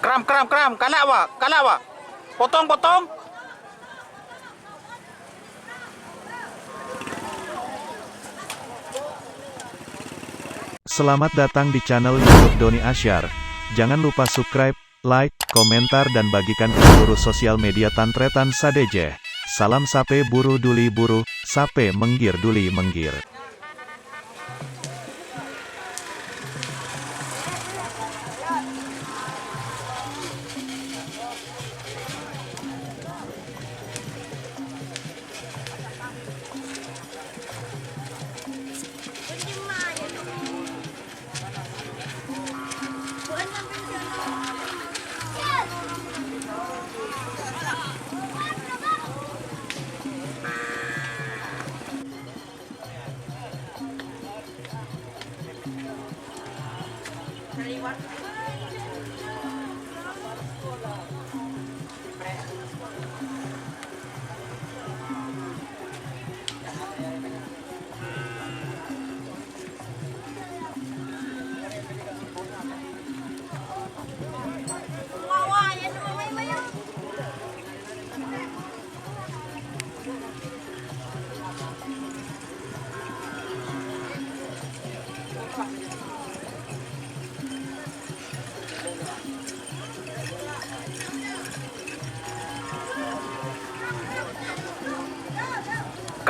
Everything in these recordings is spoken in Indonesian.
Kram, kram, kram. Kalak wa, kalak wa. Potong, potong. Selamat datang di channel YouTube Doni Asyar. Jangan lupa subscribe, like, komentar dan bagikan ke seluruh sosial media Tantretan Sadeje. Salam sape buru duli buru, sape menggir duli menggir.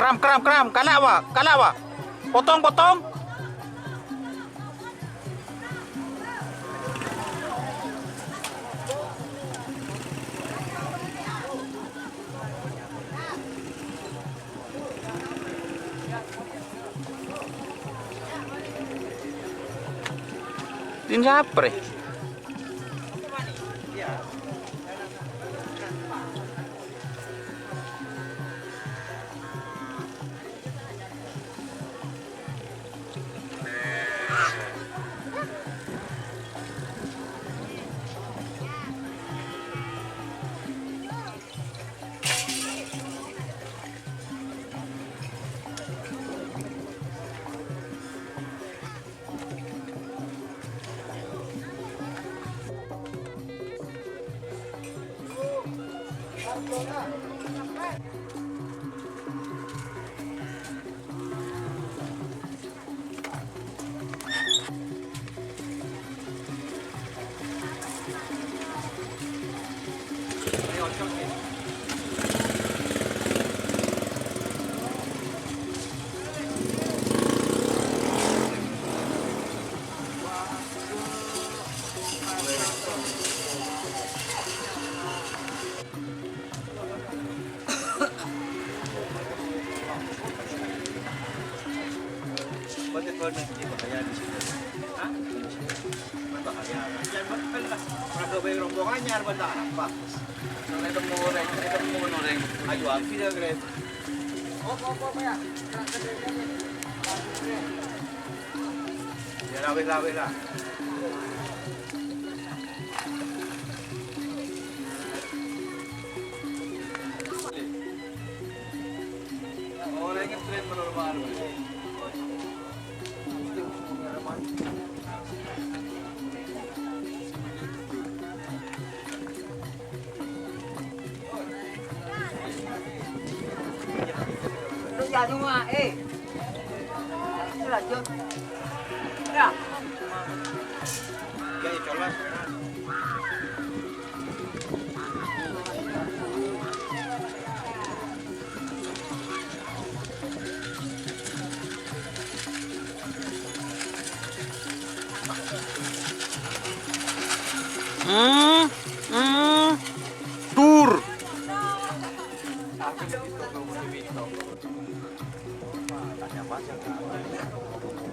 Kram, kram, kram. Kalak wa, kalak wa. Potong, potong. Din siapa? Dạ đúng rồi, ê. Thế là chưa? Thế à? Vậy cho lên. Tur.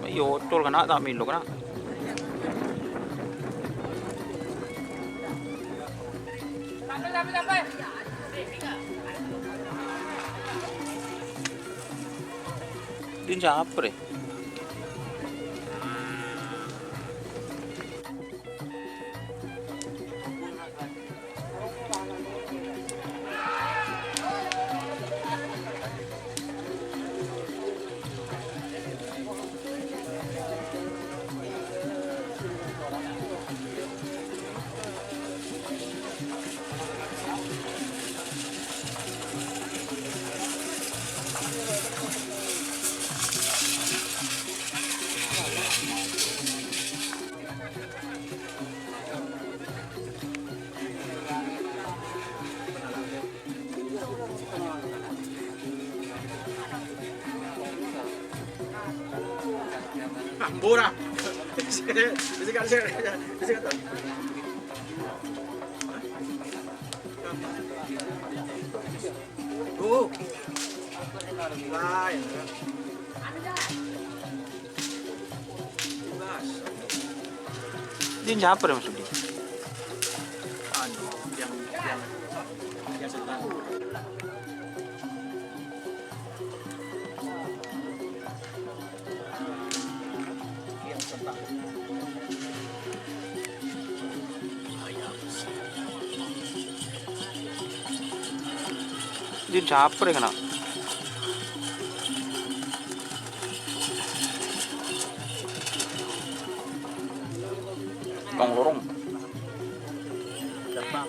Ayo, tol kena tak milo kena. Din siapa? Ambura. Bisikan. Oh. Lain. Dia siapa ya maksudnya? Anu, yang sedang. Yang sedang. Dia siapa ya kena? Tong lorong. Jepang.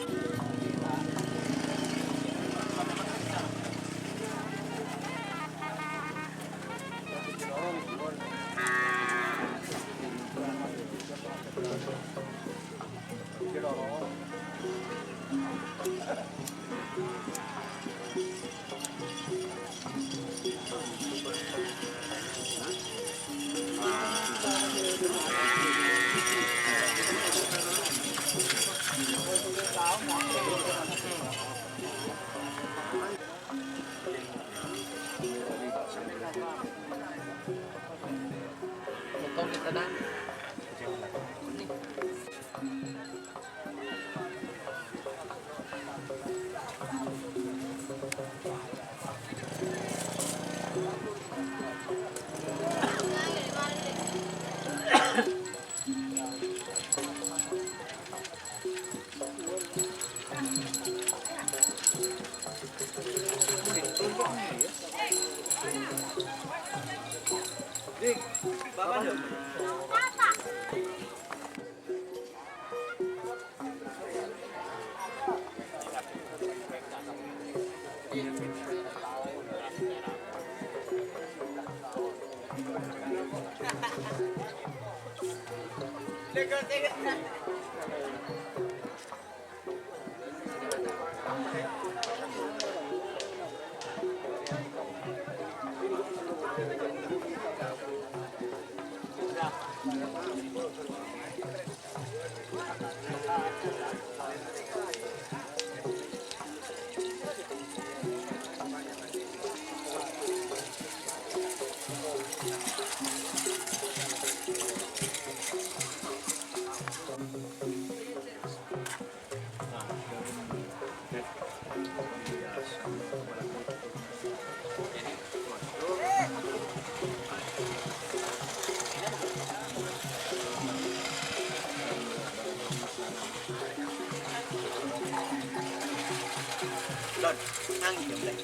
Don, angin ya udah.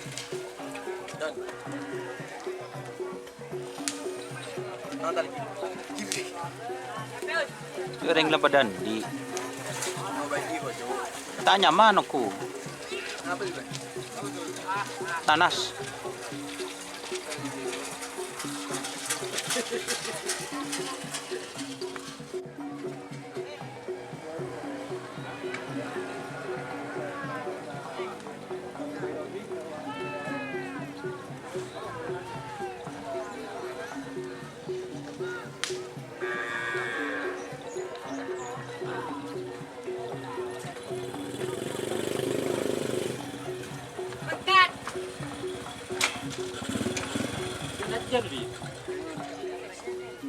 Don. Nonton lagi. Kering lebadan di Mau bagi bos. tanya mana ku Apa itu? nanas.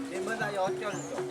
Ini mana ya ocon tuh?